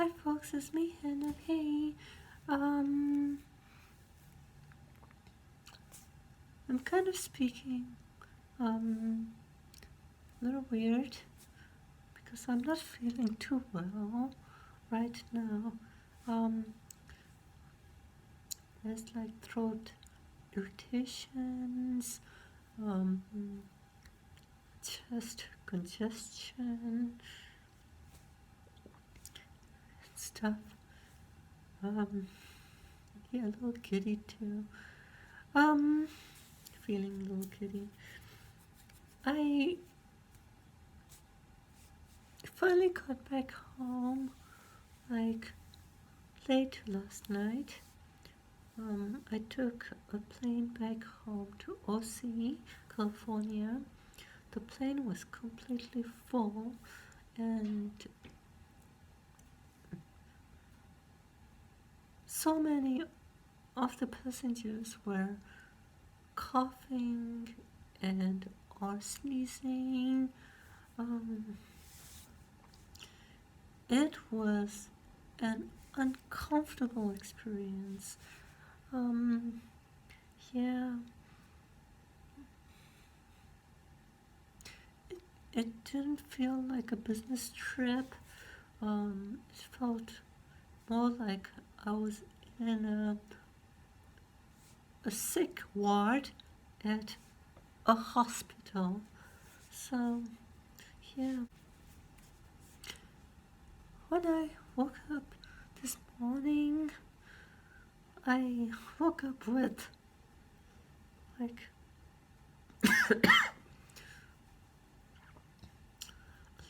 Hi folks, it's me, Hannah. Hey, I'm kind of speaking, a little weird because I'm not feeling too well right now. There's like throat irritations, chest congestion, stuff. Yeah, a little giddy too. Feeling a little giddy. I finally got back home, like late last night. I took a plane back home to OC, California. The plane was completely full, and so many of the passengers were coughing and or sneezing. It was an uncomfortable experience. Yeah, it didn't feel like a business trip. It felt more like I was in a sick ward at a hospital. So, yeah. When I woke up this morning, I woke up with like a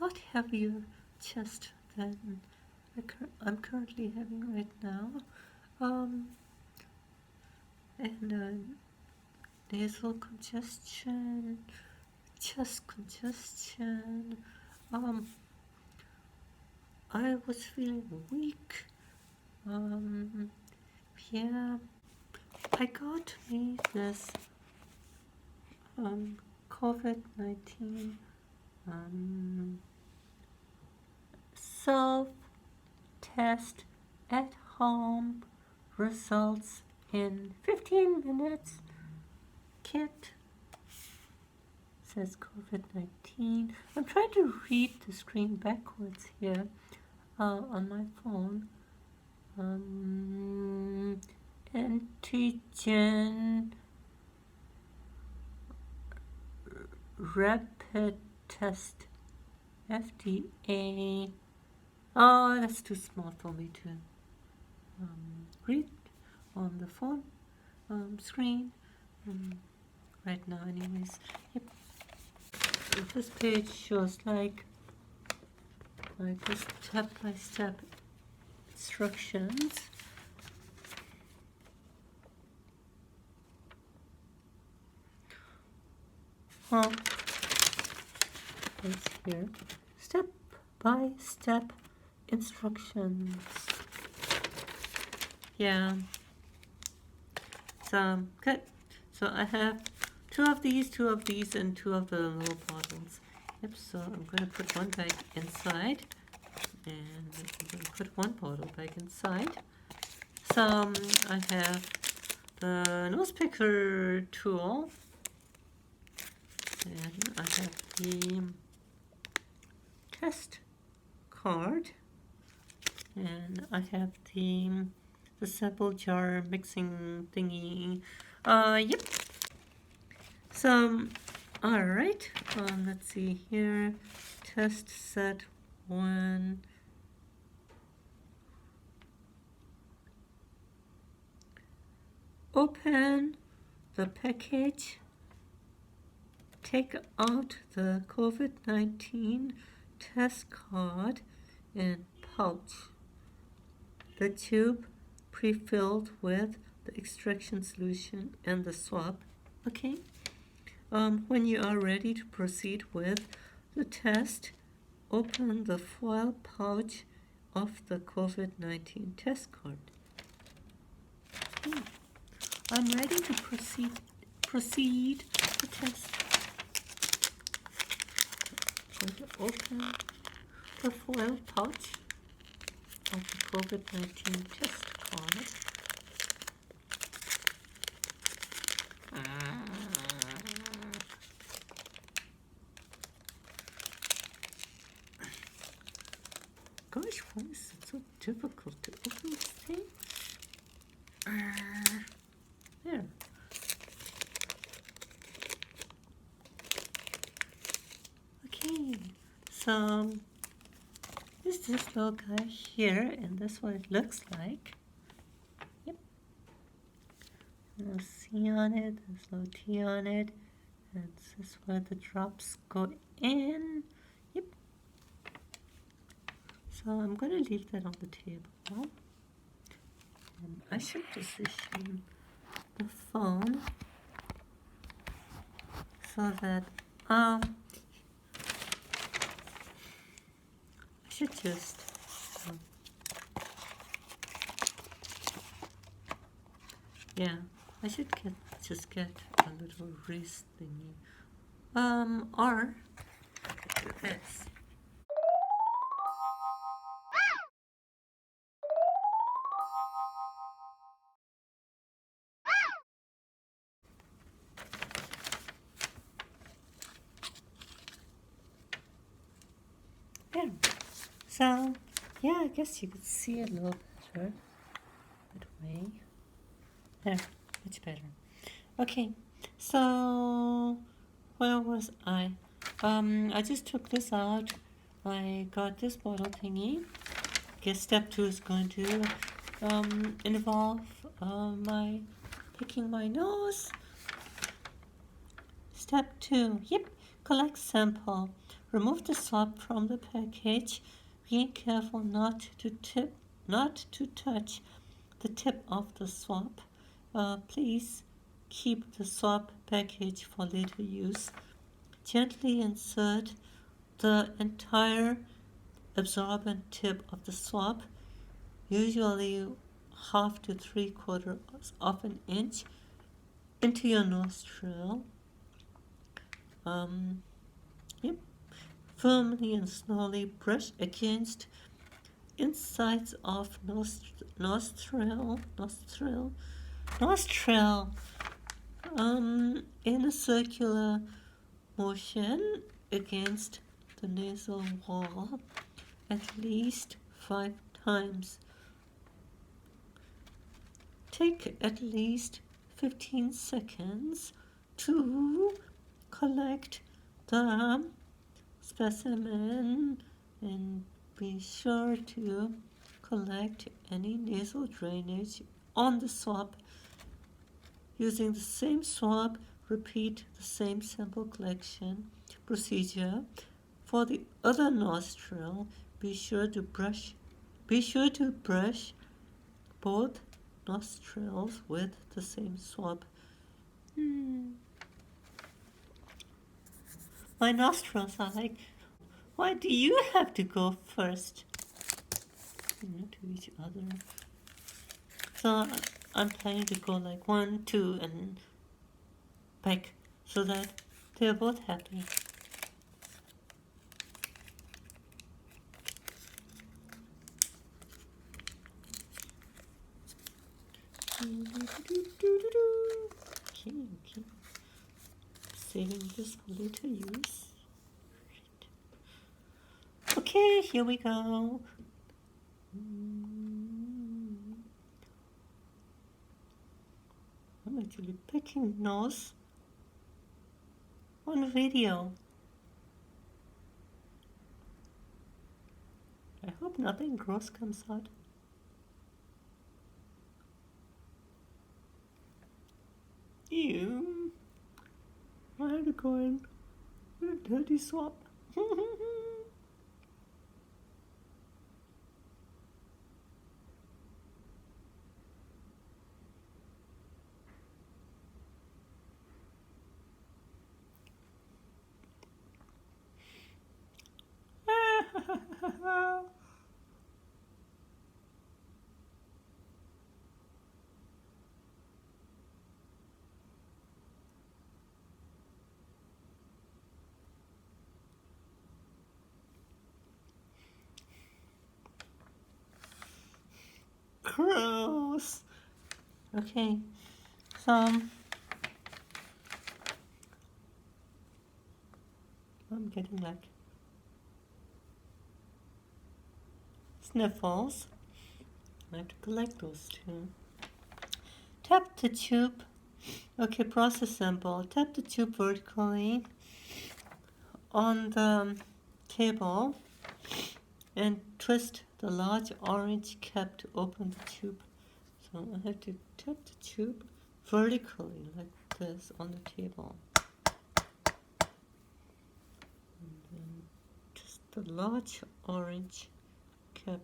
lot heavier chest than I'm currently having right now. And nasal congestion, chest congestion. I was feeling weak. Yeah, I got me this COVID-19 self-test at home results in 15 minutes kit. Says COVID-19. I'm trying to read the screen backwards here on my phone. Antigen rapid test, FDA. Oh, that's too small for me to read on the phone screen right now anyways. Yep. This page shows like step-by-step instructions. It's here. Step-by-step instructions. Yeah. So good. So I have two of these, and two of the little bottles. Yep. So I'm going to put one back inside, and I'm going to put one bottle back inside. So I have the nose picker tool, and I have the test card, and I have the sample jar mixing thingy. Yep. So, all right. Let's see here. Test set 1. Open the package. Take out the COVID-19 test card and pouch. The tube pre-filled with the extraction solution and the swab. Okay. When you are ready to proceed with the test, open the foil pouch of the COVID-19 test card. I'm ready to proceed the test. I'm going to open the foil pouch of COVID-19 test card. Gosh, why is it so difficult to open this thing? There. Okay, so this is this little guy here, and this is what it looks like. Yep. No C on it, there's no T on it, and this is where the drops go in. Yep. So I'm going to leave that on the table. And I should position the phone so that I should just I should just get a little wrist thingy. Or this. Yeah. So, yeah, I guess you could see it a little better that way. There, much better. Okay, so where was I? I just took this out. I got this bottle thingy. Guess step 2 is going to involve my picking my nose. Step 2, yep, collect sample. Remove the swab from the package. Be careful not to touch the tip of the swab. Please keep the swab package for later use. Gently insert the entire absorbent tip of the swab, usually 1/2 to 3/4 of an inch, into your nostril. Yep. Firmly and slowly brush against insides of nostril, in a circular motion against the nasal wall at least 5 times. Take at least 15 seconds to collect the specimen and be sure to collect any nasal drainage on the swab. Using the same swab, repeat the same sample collection procedure for the other nostril. Be sure to brush both nostrils with the same swab. My nostrils are like, why do you have to go first? To each other. So I'm planning to go like 1, 2, and back so that they're both happy. Okay. Saving this for later use. Okay, here we go. I'm actually picking nose on video. I hope nothing gross comes out. Ew. I had to go in with a dirty swab. Gross. Okay, so I'm getting like sniffles. I have to collect those too. Tap the tube. Okay, process sample. Tap the tube vertically on the table and twist the large orange cap to open the tube. So I have to tap the tube vertically like this on the table. And then just the large orange cap.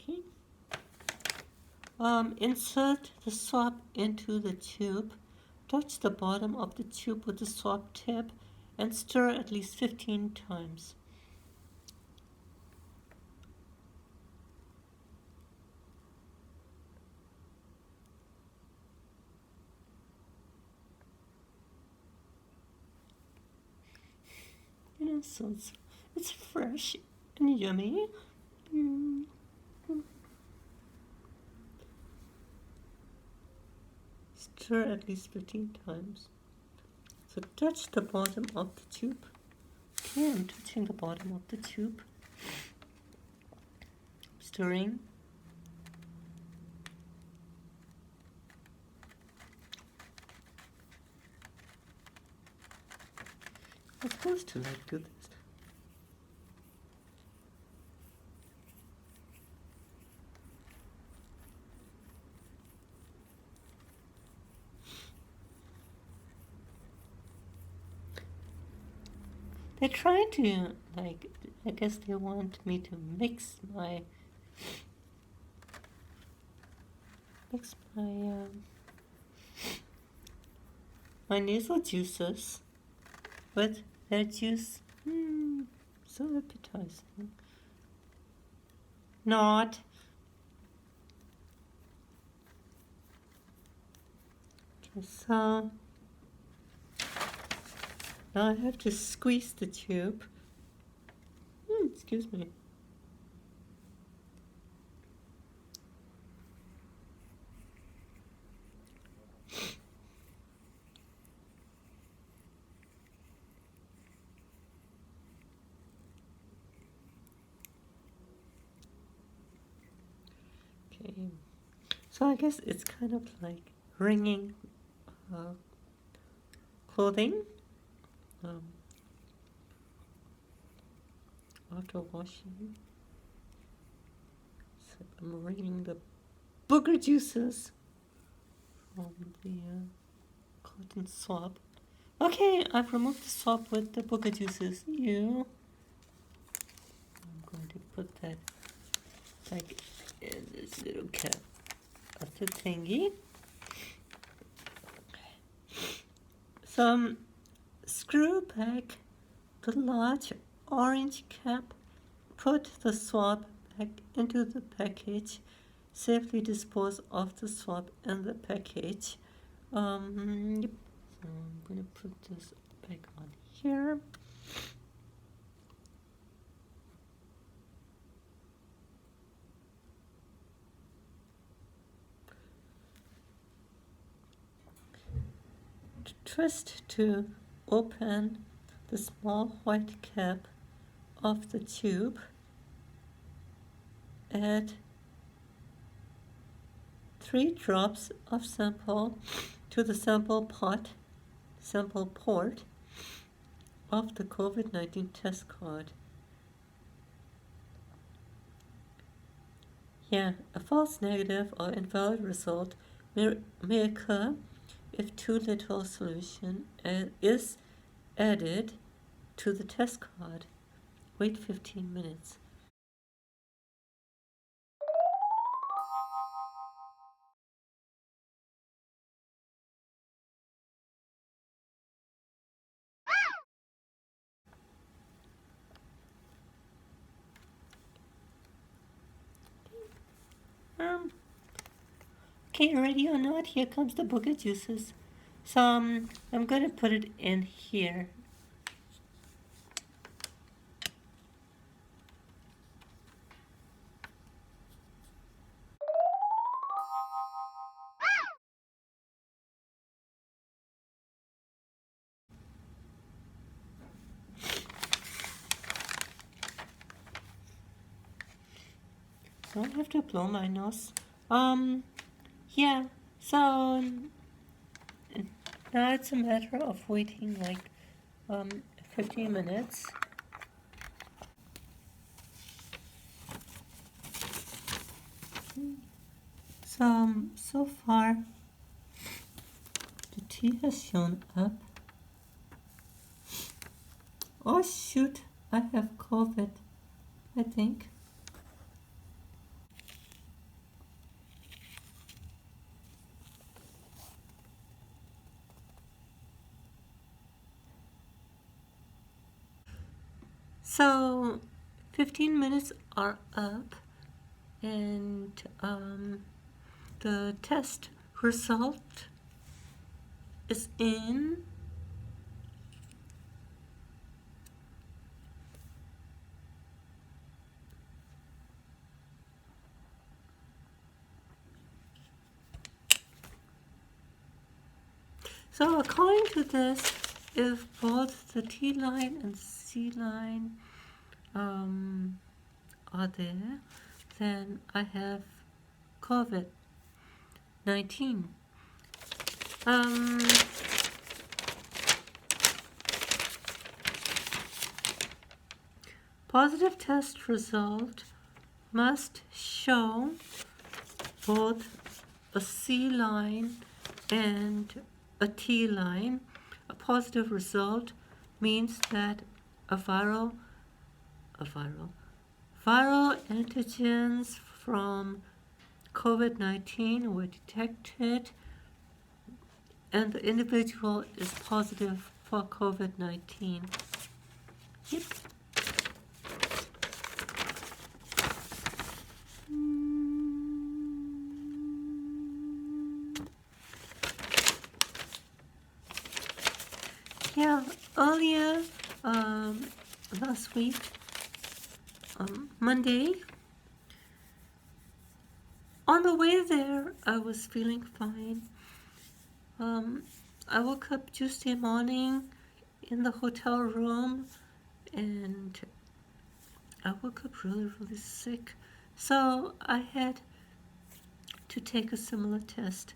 Okay. Insert the swab into the tube. Touch the bottom of the tube with the swab tip and stir at least 15 times. You know, so it's fresh and yummy. Stir at least 15 times. So touch the bottom of the tube. Okay, I'm touching the bottom of the tube. Stirring. I'm supposed to like do this. They try to, like, I guess they want me to mix my my nasal juices with their juice. So appetizing. Not. Okay, so now I have to squeeze the tube. Excuse me. Okay, so I guess it's kind of like wringing clothing after washing. So I'm wringing the booger juices from the cotton swab. Okay, I've removed the swab with the booger juices. I'm going to put that like in this little cap of the thingy. So screw back the large orange cap, put the swab back into the package, safely dispose of the swab in the package. Yep. So I'm going to put this back on here. Twist to open the small white cap of the tube. Add 3 drops of sample to the sample port of the COVID-19 test card. Yeah, a false negative or invalid result may occur if too little solution is added to the test card. Wait 15 minutes. Okay, ready or not, here comes the booger juices. So I'm going to put it in here. don't have to blow my nose. Yeah, so now it's a matter of waiting like 15 minutes. So far the tea has shown up. Oh shoot, I have COVID, I think. So 15 minutes are up, and the test result is in. So according to this, if both the T line and C line are there, then I have COVID-19. Positive test result must show both a C line and a T line. A positive result means that viral antigens from COVID-19 were detected, and the individual is positive for COVID-19. Yep. Yeah, earlier last week, Monday, on the way there, I was feeling fine. I woke up Tuesday morning in the hotel room, and I woke up really, really sick. So I had to take a similar test,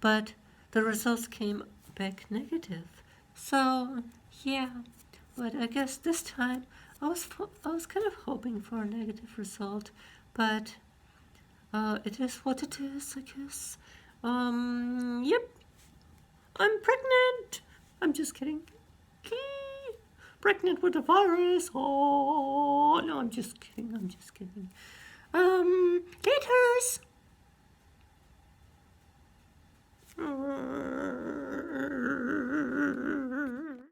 but the results came back negative. So yeah, but I guess this time I was kind of hoping for a negative result, but it is what it is, I guess. Yep, I'm pregnant. I'm just kidding. Pregnant with a virus. Oh no, I'm just kidding. Gators.